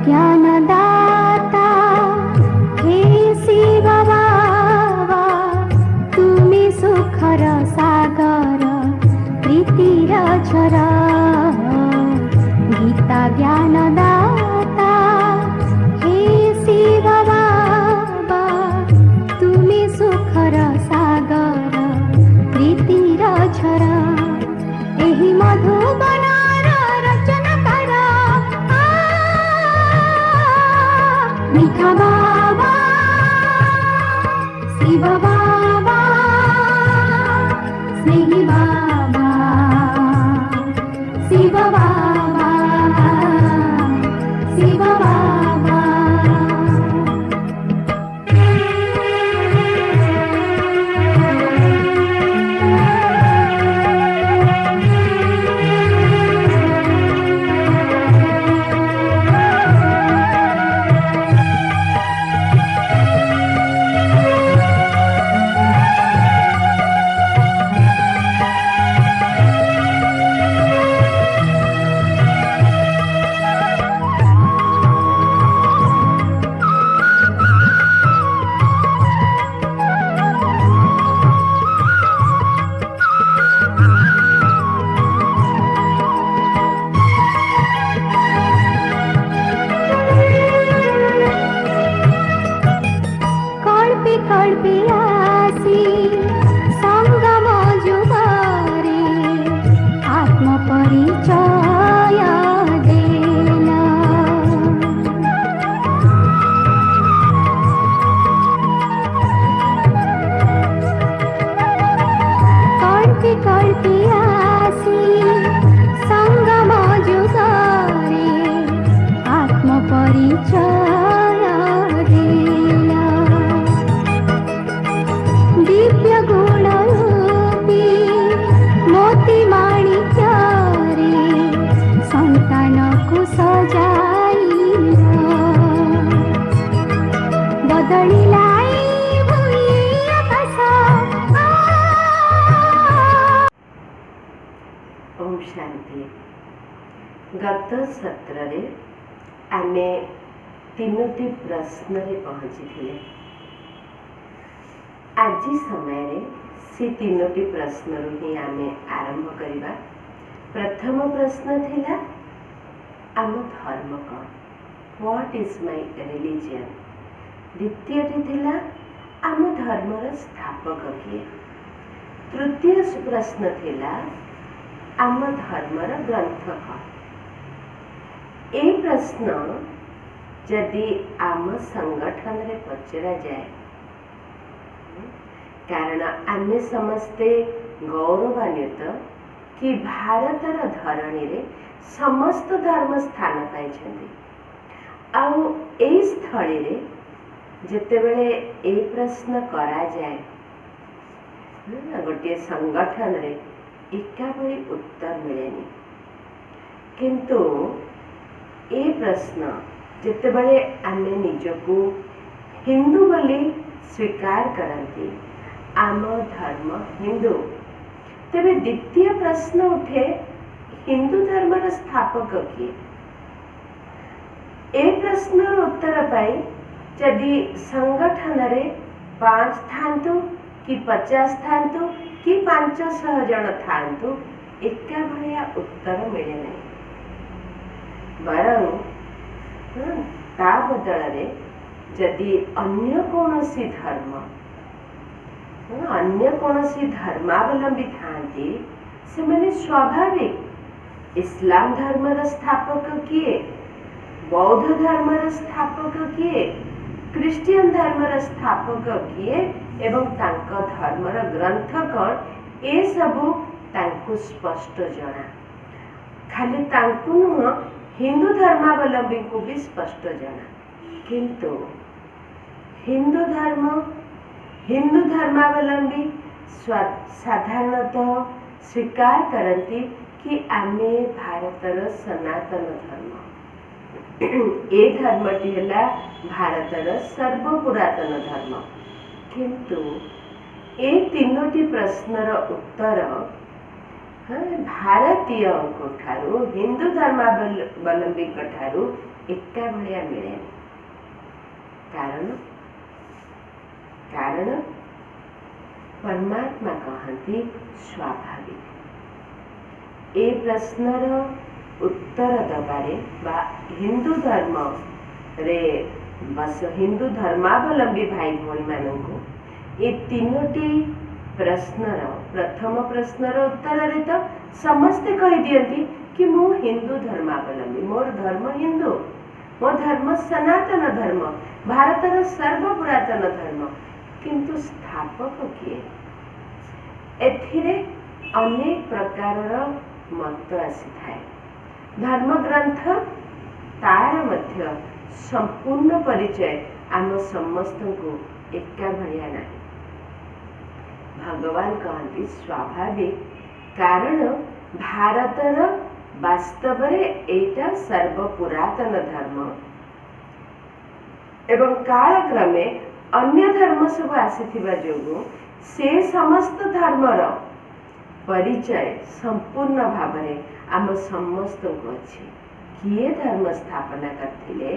ज्ञानदाता हे शिव बाबा, तुमी सुखर सागर प्रीतिर झर। गीता ज्ञानदाता हे शिव बाबा, तुमी सुखर सागर प्रीतिर झर। एही मधुबन मीठा बाबा शिव बाबा, स्नेही बाबा शिव बाबा, शिव बाबा। कल्पी आसी संगम जुगारे आत्म परिचय देना। कल्पी आसी संगम जुगारे आत्म परिचय दिव्य गुण रूपी मोती माणिक्य संतान को सजाई बदलिलाई भूई आकाश। ओम शांति। गत सत्र रे आमे तीनोटी प्रश्न रे पहुंची थिले। आज समय से तीनोटी प्रश्न ही आमे आरंभ करिबा। प्रथम प्रश्न थिला आम धर्म कौन, व्हाट इज माय रिलीजन। द्वितीयटी थिला आम धर्मर स्थापक किए। तृतीय प्रश्न थिला आम धर्मर ग्रंथ कौन। ए प्रश्न जदि आम संगठन रे पचरा जाए, कारण आमे समस्ते गौरवान्वित कि भारतर धरणी रे समस्त धर्म स्थान पाइछन्ति। आउ एई स्थली रे जेतेबेले ए प्रश्न करा जाए, गोटे संगठन रे एका भली उत्तर मिलेनी। किंतु ए प्रश्न जेतेबेले आमे निजको हिंदू बोली स्वीकार करती, आम धर्म हिंदू, तेरे द्वितीय प्रश्न उठे हिंदू धर्मर स्थापक किए। ए प्रश्न उत्तर पाई जदि संगठन रे 5 थांतु कि 50 थांतु कि 500 जन थांतु, एका भलिया उत्तर मिले नहीं। बरं ता बदल रे जदि अन्य कौनसी धर्म, अन्य कौनसी धर्मावलंबी थांती, से मैंने स्वाभाविक इस्लाम धर्मर स्थापक किए, बौद्ध धर्मर स्थापक किए, क्रिश्चियन धर्मर स्थापक किए एवं तांको धर्मर ग्रंथ कौन, ए सबु तांको स्पष्ट जना। खाली तांको नुह हिंदू धर्मावलंबी को भी स्पष्ट जाना, किंतु हिंदू धर्मावलंबी साधारणतः स्वीकार करती कि आमे भारतर सनातन धर्म, ए धर्मटी है भारतर सर्वपुरातन धर्म। किंतु ए तीनोटी प्रश्नर उत्तर भारतीय ठारू हिंदू धर्मावलंबी ठारू एका भलिया मिले। कारण परमात्मा कहती स्वाभाविक। ए प्रश्नर उत्तर दबारे बा हिंदू धर्म रे बस हिंदू धर्मावलंबी भाई भौणी मानू ए तीनोटी प्रश्नर प्रथम प्रश्नर उत्तर रे तो समस्ते कही दियंती कि मु हिंदू धर्मावलंबी, मोर धर्म हिंदू, मो धर्म सनातन धर्म, भारतर सर्वपुरातन धर्म। किंतु स्थापक किए? एथिरे अनेक प्रकारर मत आसी थाए। धर्म ग्रंथ तार मध्य संपूर्ण परिचय आम समस्त को एका भलिया नहीं। भगवान कहती स्वाभाविक, कारण भारतर वास्तव एटा सर्वपुरातन धर्म एवं कालक्रमे अन्य धर्म सब आसीथिबा जोगु से समस्त धर्मर परिचय संपूर्ण भावरे आम समस्त को अछि। किए धर्म स्थापना करथिले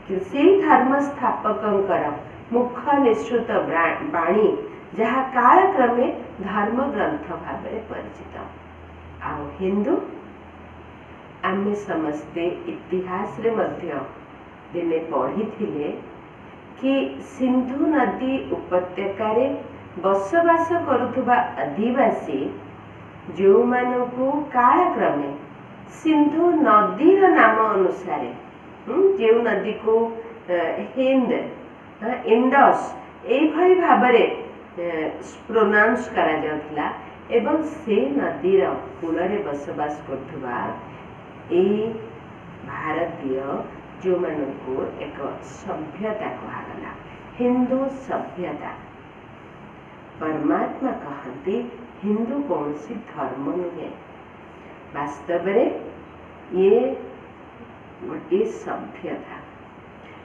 कि से धर्म स्थापकंकर मुख निश्रुत बाणी जहाँ कालक्रमे धर्म ग्रंथ भावरे परिचित। आउ हिंदू आमे समस्ते इतिहास रे मध्य दिने पढ़ी थिले कि सिंधु नदी उपत्यका रे बसवास करुथुबा आदिवासी जो मानकु कालक्रमे सिंधु नदीर नाम अनुसारे जो नदी को हिंद इंडस एभली भाबरे प्रोनाउंस करा जाउथला एवं से नदीर कूलरे बसवास करथुबा ए भारतीय जो मानकु एक सभ्यता कहागला, हिंदू सभ्यता। परमात्मा कहते हिंदू कौन सी धर्म नुहे, वास्तव ये गोटे सभ्यता।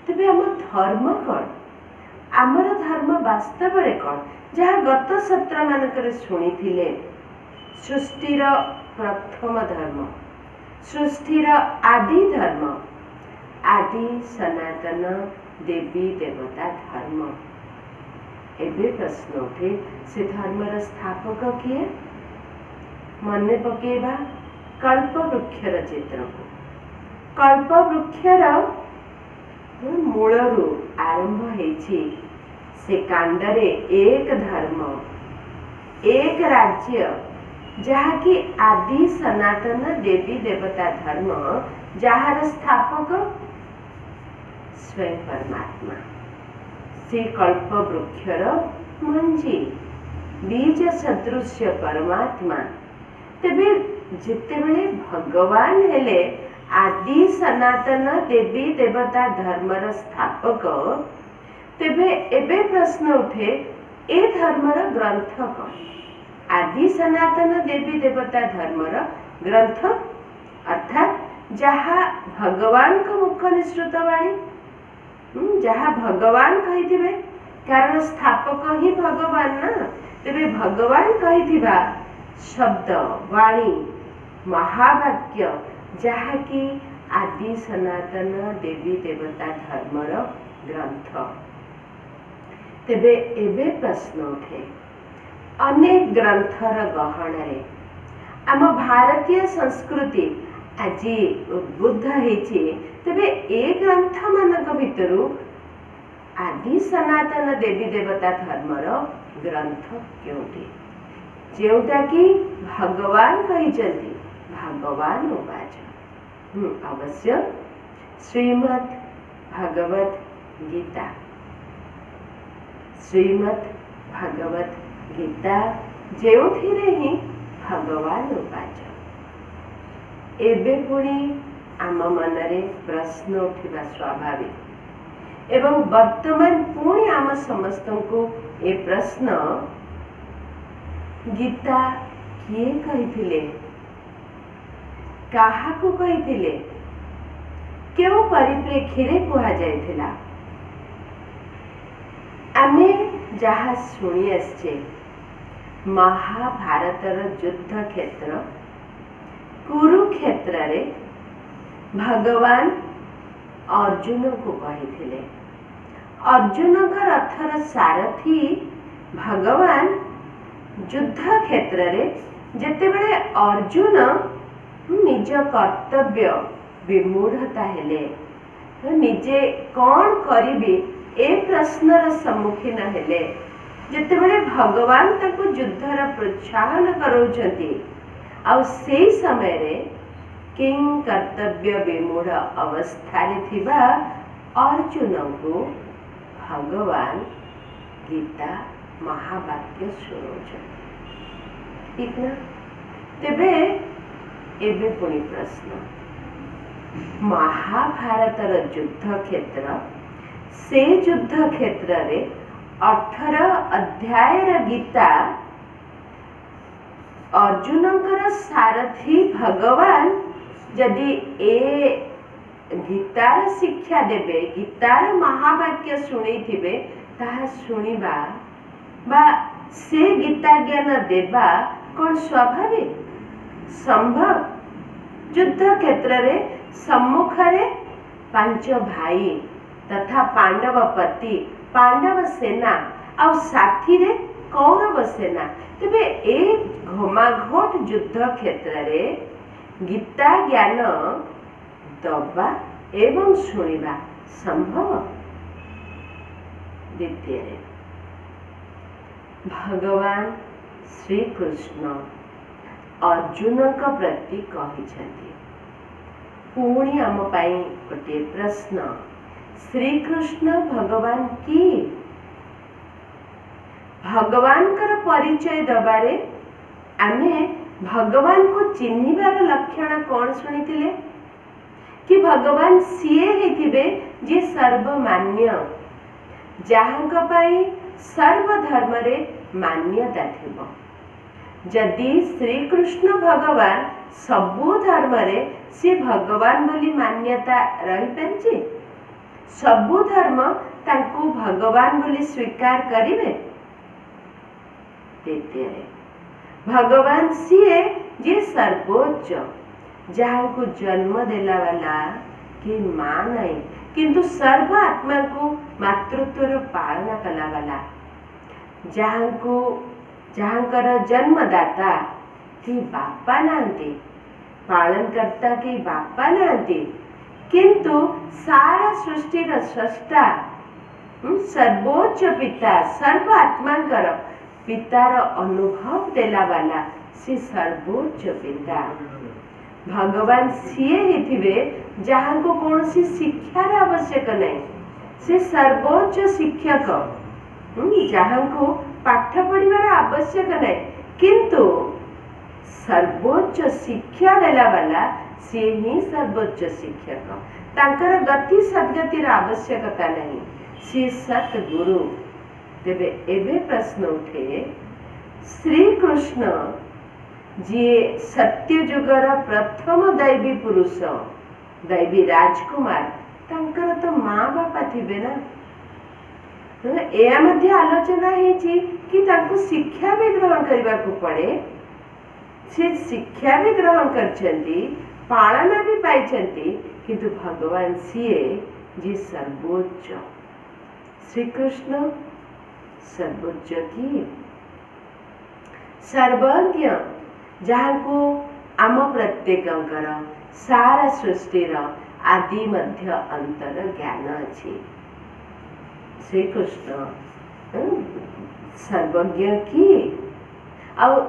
तेबे आम धर्म कौन? आमर धर्म वास्तव कौन? जहाँ गत सत्र मानकर शुणी थिले सृष्टिर प्रथम धर्म, सृष्टिर आदि धर्म, आदि सनातन देवी देवता धर्म। एबे प्रश्न उठे से धर्मर स्थापक किए? मने पकेबा कल्प वृक्षर चित्र को। कल्प वृक्षर मूलरू आरंभ हेछि से कांडरे एक धर्म, एक राज्य, जहाँ की आदि सनातन देवी देवता धर्म, जहाँ स्थापक स्वयं परमात्मा। से कल्प वृक्षर मंजी बीज सदृश्य परमात्मा। तेबे जितेबेले भगवान हेले आदि सनातन देवी देवता धर्मर स्थापक, तेबे एबे प्रश्न उठे ए धर्मर ग्रंथ कौन? आदि सनातन देवी देवता धर्मर ग्रंथ अर्थात जहाँ भगवान को मुख निश्रुत वाणी, जहाँ भगवान कही, कारण स्थापक ही भगवान ना। तेबे भगवान कही शब्द वाणी महावाक्य जहाँ की आदि सनातन देवी देवता धर्मर ग्रंथ। तेबे एबे प्रश्न उठे अनेक ग्रंथर गहन आम भारतीय संस्कृति आज उद्बुद्ध होती। तेबे ए ग्रंथ मानक भितरु आदि सनातन देवी देवता धर्मर ग्रंथ क्योंटी जोटा कि भगवान कही भगवान उवाच। अवश्य श्रीमद् भगवत गीता, श्रीमद् भगवत गीता जो ही भगवान उवाच। एबे पुणी आम मनरे प्रश्न उठिबा स्वाभाविक एवं वर्तमान पुणी आम समस्त को ए प्रश्न गीता किए कहिथिले, काहाकू कहिथिले, केउ परिप्रेक्षी रे कुहा जायथिला। आमे जहा सुनी आछे महाभारतर युद्ध क्षेत्र कुरुक्षेत्र रे भगवान अर्जुन को कहिथिले। अर्जुन का रथर सारथी भगवान युद्ध क्षेत्र रे जेतेबेले अर्जुन निज कर्तव्य विमूढ़ता हेले निजे कौन करिबे ए प्रश्नर सम्मुखीन हेले जेतेबेले भगवान ताको युद्धर प्रोत्साहन करौचंती आ सेई समय रे किं कर्तव्य विमूढ़ अवस्था रे थिबा अर्जुन को भगवान गीता महावाक्य सुनौचंती। ठीक ना? तेबे एबे पुणी प्रश्न, महाभारतर युद्ध क्षेत्र से युद्ध क्षेत्र रे 18 अध्याय गीता अर्जुनकर सारथी भगवान जदि ए गीतार शिक्षा देबे, गीतार महावाक्य शुणी थिबे ताहा शुणिबा बा से गीता ज्ञान देबा कौन स्वाभाविक संभव? युद्ध क्षेत्र रे सम्मुख रे 5 भाई तथा पांडव पति पांडव सेना आ साथी रे कौरव सेना। तेबे ए घमाघोट युद्ध क्षेत्र रे गीता ज्ञान दबा एवं शुणिबा संभव? द्वितीय रे भगवान श्री कृष्ण अर्जुन का प्रति कहिछंती। पुणी आम पाई गोटे प्रश्न, श्री कृष्ण भगवान की भगवान कर परिचय दबारे आमे भगवान को चिन्हिबार लक्षण कौन सुनिथिले कि भगवान सीए हेथिबे जे सर्वमान्य जहांक पाई सर्वधर्म रे मान्यता थिबो। जदि श्री कृष्ण भगवान सबु धर्म रे से भगवान बोली मान्यता रही परछि, सबु धर्म तांको भगवान बोली स्वीकार करिवे। तृतीय भगवान सीए जे सर्वोच्च जहाँ को जन्म देला वाला कि माँ नहीं किंतु सर्व आत्मा को मातृत्व पालना कला वाला जहाँ कर जन्मदाता कि बापा नांती पालन करता कि बापा नांती किंतु सारा सृष्टि स्रष्टा सर्वोच्च पिता सर्व आत्मा कर पितार अनुभव देला वाला से सर्वोच्च पिता भगवान सीए ही थिबे जहाँ को कौन सी शिक्षार आवश्यक नहीं, से सर्वोच्च शिक्षक जहाँ को पाठ पढ़िबार आवश्यक नहीं किंतु सर्वोच्च शिक्षा देला वाला से ही सर्वोच्च शिक्षक तांकर गति सद्गतिर आवश्यकता नहीं, से सतगुरु। तेबे एबे प्रश्न उठे श्री कृष्ण जी सत्य युगर प्रथम दैवी पुरुष दैवी राजकुमार तांकर तो माँ बापा थिबे ना। या मध्य आलोचना हेची कि तांको शिक्षा भी ग्रहण करबा को पड़े, से शिक्षा भी ग्रहण करछंती पालना भी पाइछंती किंतु भगवान सीए जी सर्वोच्च श्री कृष्ण सर्वोच्च की सर्वज्ञ जहाँ को आम प्रत्येकंकर सारा सृष्टिर आदि मध्य अंतर ज्ञान अच्छी श्री कृष्ण सर्वज्ञ की आउ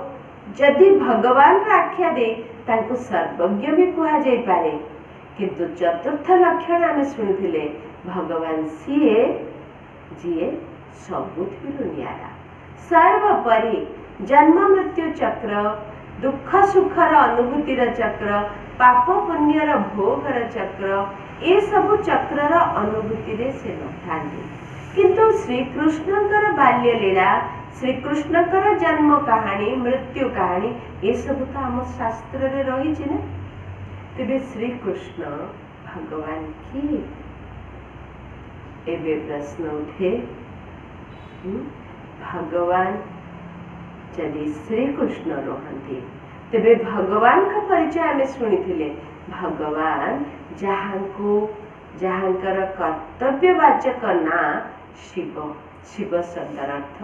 जदि भगवान आख्या दे तांको सर्वज्ञ भी कहा जाय पारे किंतु चतुर्थ लक्षण आम शुणुथिले भगवान सीए जीए सबुथिरु नियारा सर्वपरि जन्म मृत्यु चक्र दुख सुखर अनुभूतिर चक्र, पाप पुण्यर भोगर चक्र, ये सब चक्रर अनुभूति से नथांती। किंतु श्रीकृष्णकर बाल्य लीला, श्रीकृष्णकर जन्म कहानी, मृत्यु कहानी, ये सब तो आम शास्त्र रे रही ना। तेबे श्रीकृष्ण भगवान किए? एबे प्रश्न उठे, भगवान जदि श्रीकृष्ण रहती तेबे भगवान का परिचय आमे सुनिथिले। भगवान जहाँकर कर्तव्यवाचक ना शिव, शिव शब्दर अर्थ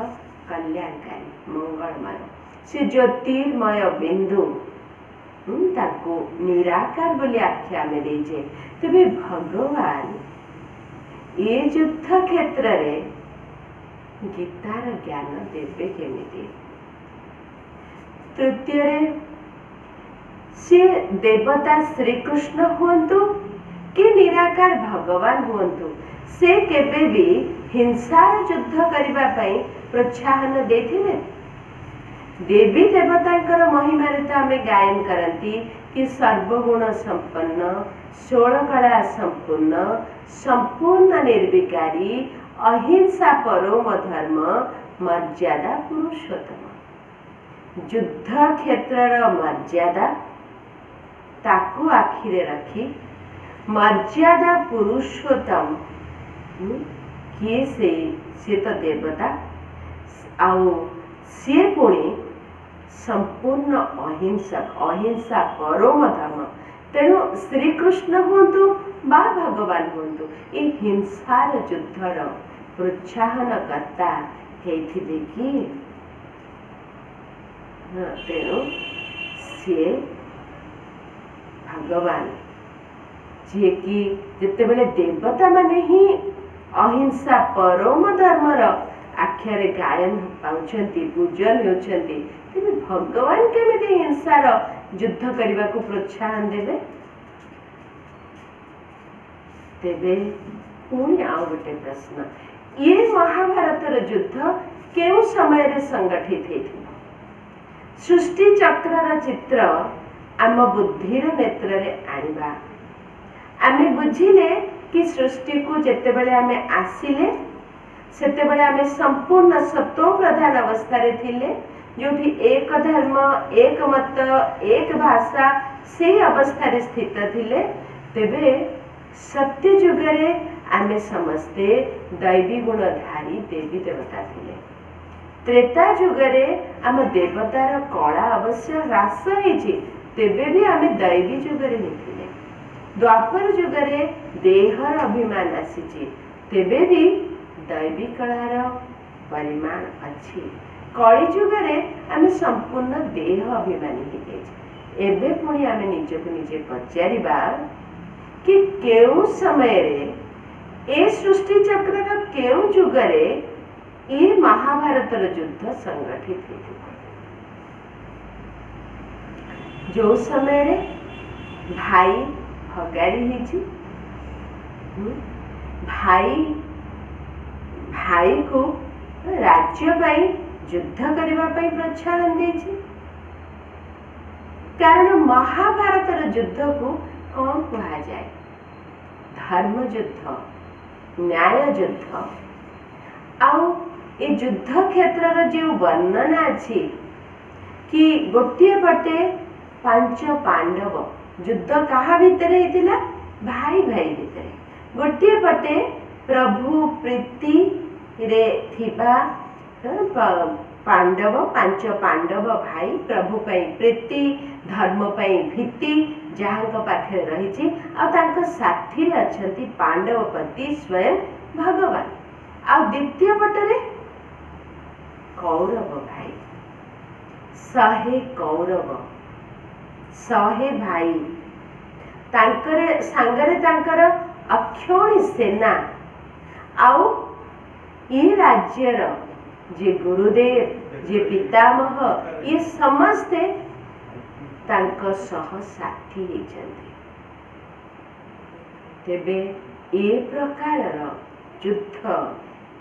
कल्याणकारी, मंगलमय, से ज्योतिर्मय बिंदु ताको निराकार बोली आख्या में देजे। तेबे भगवान ये युद्ध क्षेत्र रे गीतार ज्ञान देवे केमिति? तृतीय रे से देवता श्रीकृष्ण हुंतु कि निराकार भगवान हुंतु, से केबे भी हिंसार युद्ध करिबा पई प्रोत्साहन देथिले। देवी देवतांकर महिमा रे तो आमे गायन करती कि सर्वगुण संपन्न, 16 कला संपूर्ण, संपूर्ण निर्विकारी, अहिंसा परम धर्म, मर्यादा पुरुषोत्तम। युद्ध क्षेत्रर मर्यादा ताकू आखिरे रखी मर्यादा पुरुषोत्तम किए से तो देवता आउ सी पुणी संपूर्ण अहिंसक, अहिंसा परम धर्म। तेणु श्रीकृष्ण हुंतु बा भगवान हुंतु ये हिंसार युद्धर प्रोत्साहन करता हेथिले कि तेणु सी भगवान जी कि जितेबले देवता माने ही अहिंसा परम धर्मर आख्यारे गायन पाउछंती, पूजन होउछंती, तेबे भगवान केमिति हिंसार युद्ध करने को प्रोत्साहन देवे? तेबे पुणी आउ गोटे प्रश्न, ये महाभारतर युद्ध केउ समय रे संगठित हेथिला? सृष्टि चक्रर चित्र आम बुद्धिर नेत्र रे आनिबा। आमे बुझिले कि सृष्टि को जेतेबेले आमे आसिले सेतेबेले आमे संपूर्ण सत्व प्रधान अवस्था रे थिले, जोठी एक धर्म, एक मत, एक भाषा से अवस्था रे स्थित थिले। तेबे सत्य जुगरे आमे समस्ते दैवी गुणधारी देवी देवता थिले। त्रेता जुगरे आम देवतार कला अवश्य ह्रास होइछि, तेबे भी आमे दैवी जुगरे निथिले। द्वापर जुगरे देहर अभिमान आसीछि, तेबे भी दैवी कलार परिमाण अछि। कली जुगरे आमे संपूर्ण देह अभिमानी हेइछि। एबे पुणी आमे निजको निजे पचारिबा कि केउ समय रे ए सृष्टि चक्रर केउ जुगरे ये महाभारतर युद्ध संगठित हेइछि? जो समय रे भाई भगारी हेइछि, भाई को राज्य पाई युद्ध करबा पाई प्रोत्साहन देछि। कारण महाभारतर युद्ध को कौन कहा जाए? धर्म युद्ध, न्याय युद्ध। आउ ए युद्ध क्षेत्र जो वर्णना अछि कि गोटे पटे 5 पांडव, युद्ध कहा भितर हेतिला? भाई भाई भितर। गोटे पटे प्रभु प्रीति रे थिबा पांडव, 5 पांडव भाई, प्रभु पई प्रीति, धर्म पई भीति जहाँ पाखे रही, साथी रे अछंती पांडवपति स्वयं भगवान। आ द्वितीय पटरे कौरव भाई, 100 कौरव, 100 भाई, तांकरे सांगरे तांकर अक्षौणी सेना। आउ ये राज्यर जे गुरुदेव, जे पितामह, ये समस्ते तांको सह साथी हेचंती। तेबे ए प्रकारर युद्ध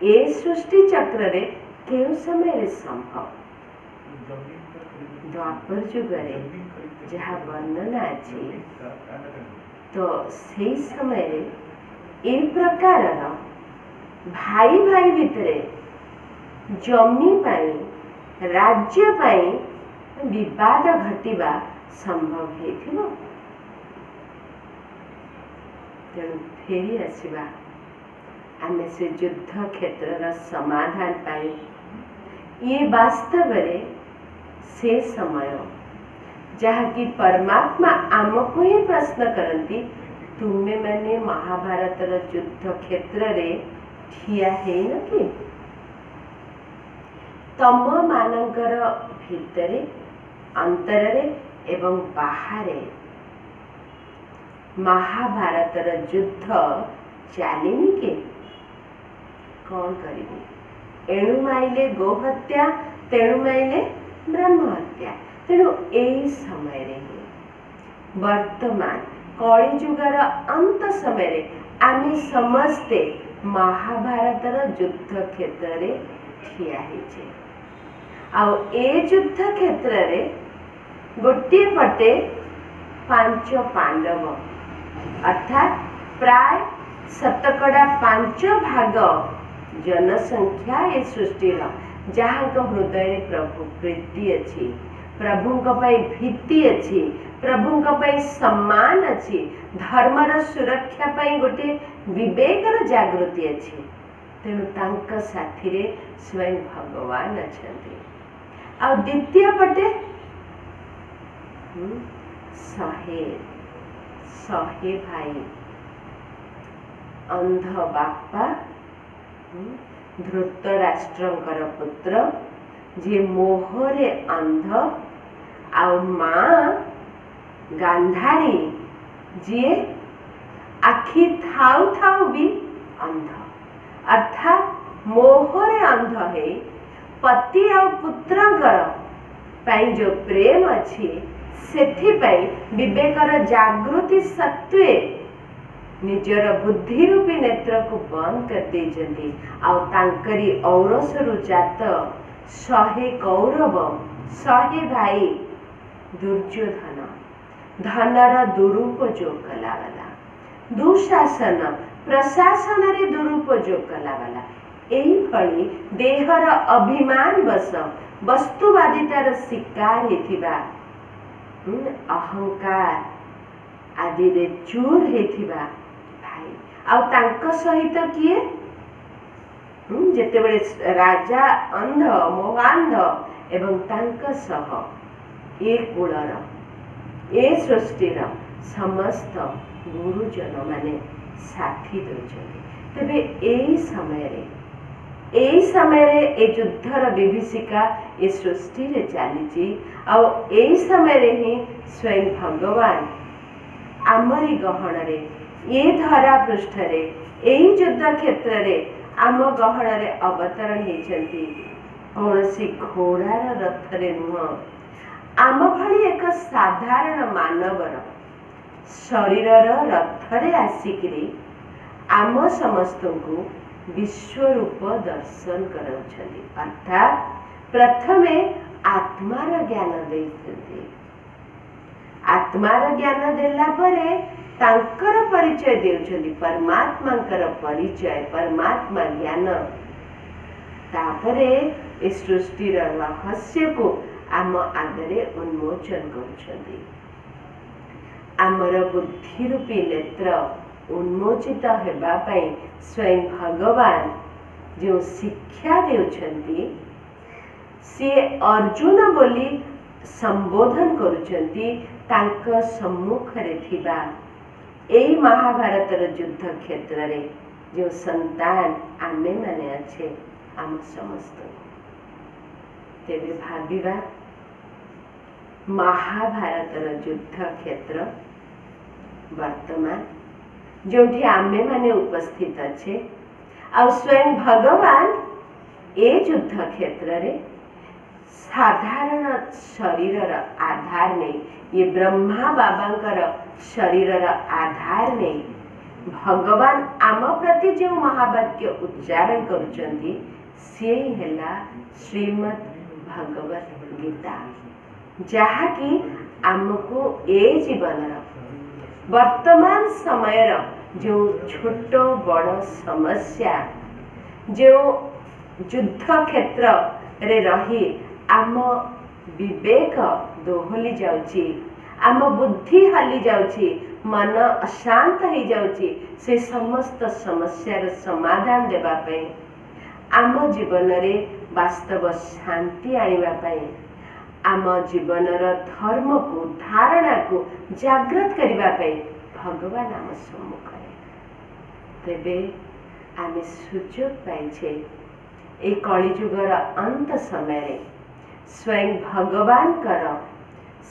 ए सृष्टि चक्र रे केउ समय रे संभव? द्वापर जुगरे जहाँ वर्णना अच्छी तो से समय ए प्रकार भाई भाई भितरे जमी पाई राज्य पाई विवाद घटिबा संभव हेथिबो। तेणु फेरी आसिबा आमे से युद्ध क्षेत्र समाधान पाई। ये वास्तव रे से समय जहाँकि परमात्मा आमको ही प्रश्न करती तुमे मैंने महाभारत युद्ध क्षेत्र रे ठिया है न कि तम मानकर भितरे अंतरे एवं बाहरे महाभारत युद्ध चलिनी के कौन करिबे। एणु माइले गोहत्या तेणु माइले ब्रह्म हत्या। तेणु यही समय रे वर्तमान कली जुगर अंत समय रे आमे समस्ते महाभारत युद्ध क्षेत्र रे ठिया हेचे। आउ ए युद्ध क्षेत्र रे गोटे पटे 5 पांडव अर्थात प्राय 5 भाग जनसंख्या ए सृष्टि जहाँ हृदय प्रभु प्रीति अच्छी प्रभु भीति अच्छी प्रभु सम्मान अच्छी धर्मर सुरक्षा पाई गोटे विवेकर जागृति अच्छी। तेणु तांक साथी रे स्वयं भगवान अच्छे। आ द्वितीय पटे 100 भाई अंध बापा धृतराष्ट्रंकर पुत्र जे मोहरे अंध आउ माँ गांधारी जी आखि थाउ थाउ भी अंध अर्थात मोहरे अंध है पति आ पुत्रंकर पाई जो प्रेम अच्छी सेथिपाई विवेकर जागृति सत्वे निजर बुद्धि रूपी नेत्र को बंद कर देजंती आउ तांकरी औरसरु जात 100 कौरव 100 भाई दुर्योधन धनर दुरुपयोग कलावाला दुशासन प्रशासन रे दुरुपयोग कलावाला एही फली देहर अभिमान बस वस्तुवादितार शिकार हेथिबा अहंकार आदि रे चूर हेथिबा भाई आउ तांक सहित किए जेतेबेले राजा अंध मोहांध एवं तांक सह ए कुलर ए सृष्टिर समस्त गुरुजन माने साथी दौरान। तेबे एई समय रे ए युद्धर विभीषिका ए सृष्टि रे चली एई समय रे ही स्वयं भगवान आमरी गहन रे ये धरा पृष्ठ रे एई युद्ध क्षेत्र रे आम गहन रे अवतरण हेचंती। कौनसी घोड़ार रथ रे नुह आम भली एक साधारण मानवर शरीरर रथ रे आसिकरी आम समस्त को विश्वरूप दर्शन कराउछंती। अर्थात प्रथमे आत्मार ज्ञान देइछंती। आत्मार ज्ञान देला परे तांकर परिचय देउछंती परमात्मांकर परिचय परमात्मा ज्ञान तापरे ए सृष्टिर रहस्य को आम आगरे उन्मोचन करुछंती। आमर बुद्धि रूपी नेत्र उन्मोचित हेबा पई स्वयं भगवान जो शिक्षा देउछंती सी अर्जुन बोली संबोधन करुछंती तांक सम्मुख रे थिबा एई महाभारत युद्ध क्षेत्र रे जो संतान आमे माने अच्छे आम समस्त तेबे भाबिबा महाभारत युद्ध क्षेत्र वर्तमान जोठी आमे माने उपस्थित अच्छे आ स्वयं भगवान ए युद्ध क्षेत्र रे साधारण शरीरर आधार नहीं ये ब्रह्मा बाबांकर शरीरर आधार नहीं भगवान आम प्रति जो महावाक्य उच्चारण करुचंती से हेला श्रीमद् भगवत गीता। जहाँकि आमको ए जीवन वर्तमान समय जो छोट बड़ समस्या जो युद्ध क्षेत्र रे रही आम विवेक दोहली जाउची, आम बुद्धि हली जाउची, मन अशांत हो जाउची, से समस्त समस्यार समाधान देबा पई आम जीवन रे वास्तव शांति आनिबा पई आम जीवनर धर्म को धारणा को जागृत करबा पई भगवान आम सम्मुख तेबे आमे सुजोग पाइछे ए कलिजुगर अंत समय स्वयं भगवान कर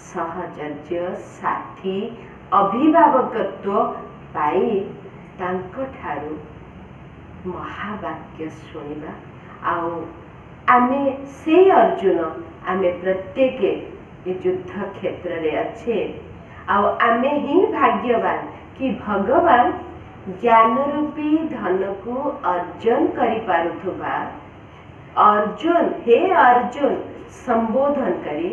सहचर्य साथी अभिभावकत्व पाई तांको ठारू महावाक्य शुणिबा आउ आमे से अर्जुन आमे प्रत्येक ये युद्ध क्षेत्र रे अच्छे आउ आमे ही भाग्यवान कि भगवान ज्ञान रूपी धन को अर्जन करि पारुथुबा अर्जुन हे अर्जुन संबोधन करी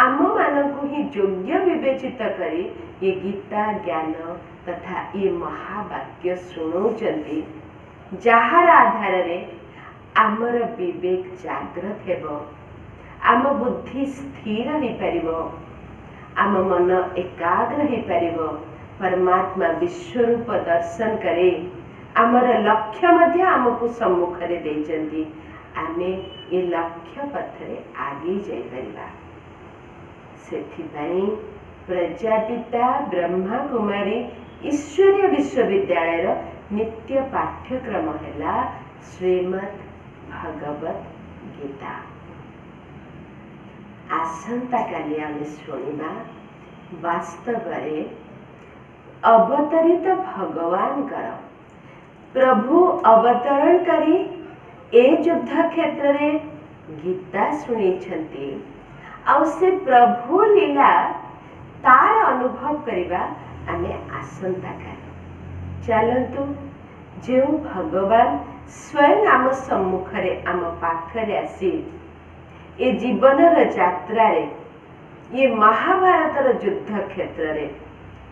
आम मानकु ही योग्य विवेचित करी ये गीता ज्ञान तथा ये महावाक्य शुणुचंती जहार आधार रे आमर विवेक जागृत हेबो आम बुद्धि स्थिर हो पारिबो आम मन एकाग्र हो पारिबो परमात्मा विश्वरूप दर्शन करे आमर लक्ष्य मध्य आमको सम्मुख रे देचंती आमे ये लक्ष्य पथरे आगे जाई परिबा सेथिबाई प्रजापिता ब्रह्मा कुमारी ईश्वरीय विश्वविद्यालय नित्य पाठ्यक्रम है श्रीमद् भगवत गीता आसंता काली आमे शुणिबा वास्तव रे अवतरित भगवान कर प्रभु अवतरण करी ए युद्ध क्षेत्र रे गीता शुणी छंती आउ से प्रभु लीला तार अनुभव करिबा आमे आसंता काली चलंतु जो भगवान स्वयं आम सम्मुख रे आम पाखरे आसी ए जीवनर यात्रा रे ये महाभारतर युद्ध क्षेत्र रे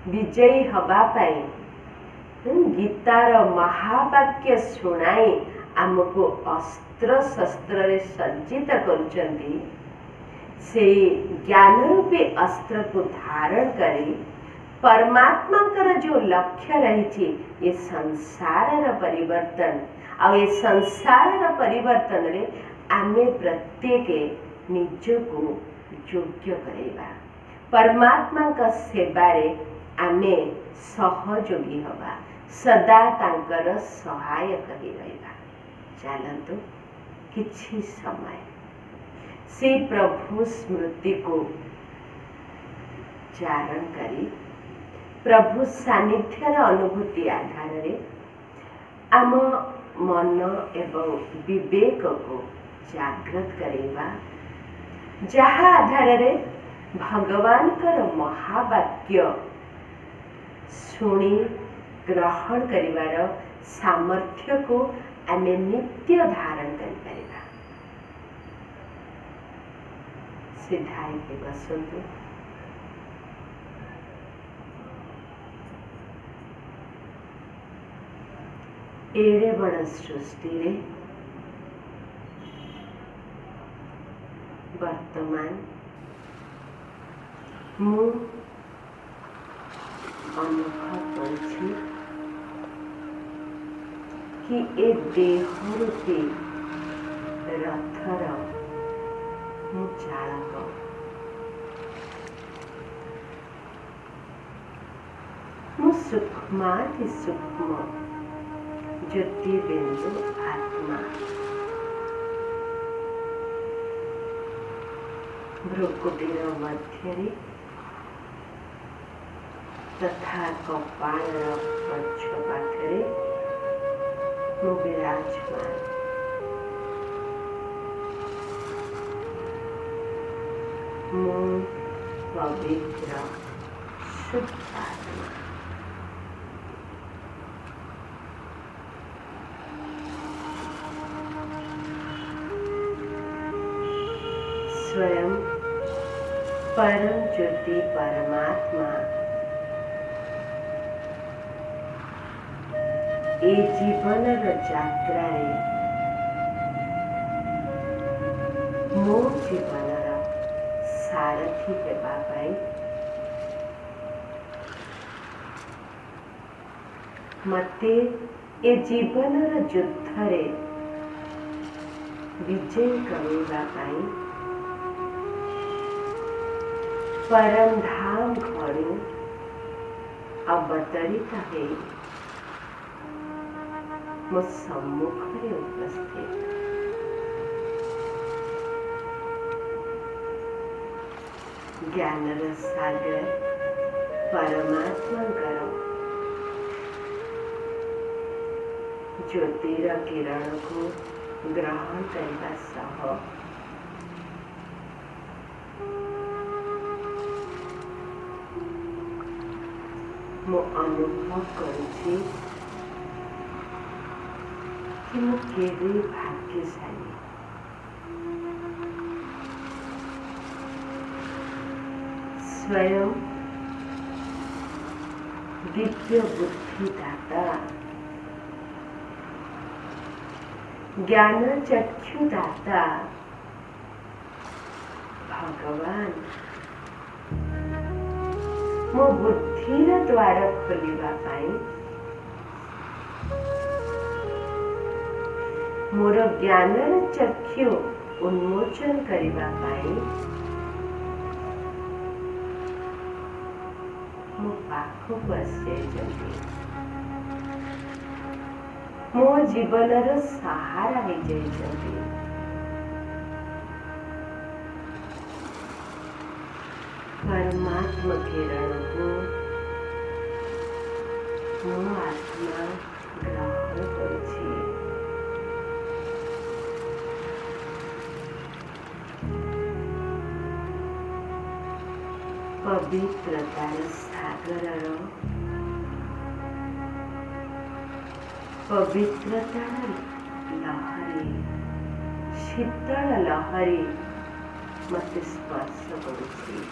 विजयी हवा पाई गीतार महावाक्य शुणाई आमको अस्त्र शस्त्र रे सज्जित करुचंती से ज्ञान रूपी अस्त्र को धारण करी परमात्मा कर जो लक्ष्य रही ये संसार परिवर्तन आ ये संसार परिवर्तन रे आमे प्रत्येक निज को योग्य करेबा परमात्मा का सेवा रे आमे सहयोगी हवा सदा तांकर सहायक ही रहिबा चलंतु किछि समय से प्रभु स्मृति को चारण करी प्रभु सानिध्यर अनुभूति आधार रे आम मन एवं विवेक को जागृत करेबा जहा आधार रे भगवान कर महावाक्य शुणी ग्रहण करिवार सामर्थ्य को आमे नित्य धारण करि परिबा सिद्धाई के बसंतु एड़े बड़ सृष्टि रे वर्तमान मु अनुभव करछि कि ए देह रूपी रथर मु चालक मु सूक्ष्माति सूक्ष्म ज्योति बिंदु आत्मा भ्रुकुटीर मध्य तथा कपाल पक्ष पाखरे मु विराजमान मु पवित्र शुद्ध आत्मा स्वयं परम ज्योति परमात्मा ए जीवनर यात्रारे मो जीवनर सारथी हेबा पाई मते ए जीवनर युद्धरे विजय करवा पाई परम धाम घरू अवतरित है मो सम्मुखरे उपस्थित ज्ञानर सागर परमात्मांकर ज्योतिर किरण को ग्रहण करने सह मो अनुभव करुछि कि मो केवे भाग्यशाली स्वयं दिव्य बुद्धि दाता ज्ञान चक्षु दाता भगवान मो बुद्धिर द्वार खोलिबा पाई मोर ज्ञानर चक्षु उन्मोचन करिबा पाई मो पाखକୁ ଆସିଯାଇଛନ୍ତି मो जीवनर सहारा ହେଇଯାଇଛନ୍ତି परमात्मा किरण को मो आत्मा ग्रहण करुछि पवित्रतार सागरर पवित्रतार लहरी शीतल लहरी मते स्पर्श करुछि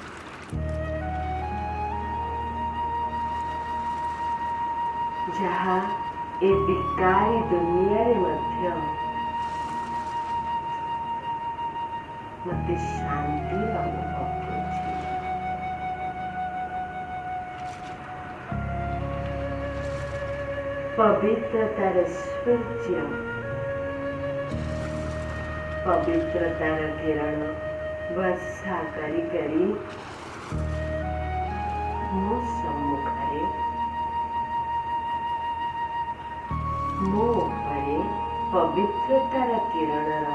जहा ए विकारी दुनिया रे मध्य मते शांति अनुभव करुछि पवित्रतार सूर्य पवित्रतार किरण वर्षा करी करी मो सम्मुखरे मो उपरे पवित्रतार किरणर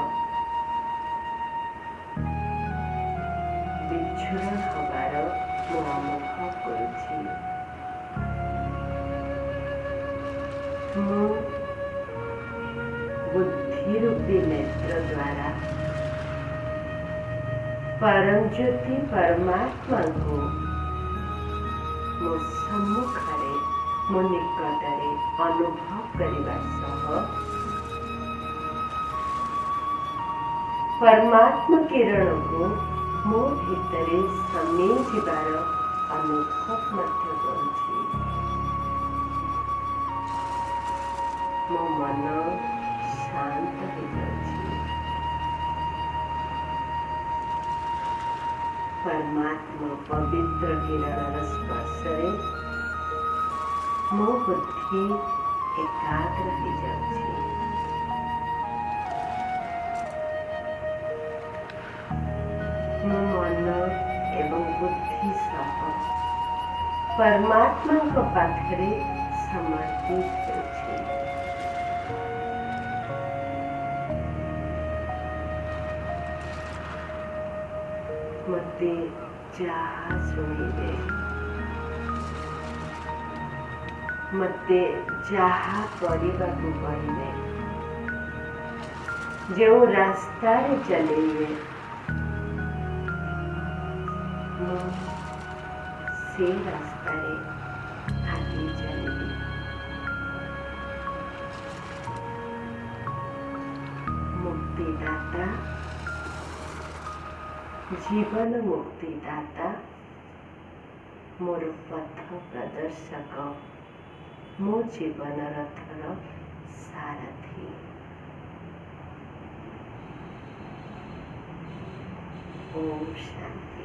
विच्छुरण हबार मो अनुभव करुछि मो बुद्धि रूपी नेत्र द्वारा परम ज्योति परमात्मा को मो सम्मुखरे मो निकटरे अनुभव करने सह परमात्मा किरण को मो भितरे समेजिबार अनुभव मध्य करुछि मो मन शांत हो जाउछि परमात्मा पवित्र किरणर स्पर्शरे मो बुद्धि एकाग्र हो जाउछि मो मन एवं बुद्धि सह परमात्मा को पाखरे समर्पित होछि मते जाहा शुणिबे मते जाहा କରିବାକୁ କହିବେ ଯେଉଁ ରାସ୍ତାରେ ଚଲେଇବେ ମୁଁ ସେ ରାସ୍ତାରେ ଆଗେଇ ଚାଲିବି मुक्तिदाता जीवन मुक्तिदाता मोर पथ प्रदर्शक मो जीवन रथर सारथी। ओम शांति।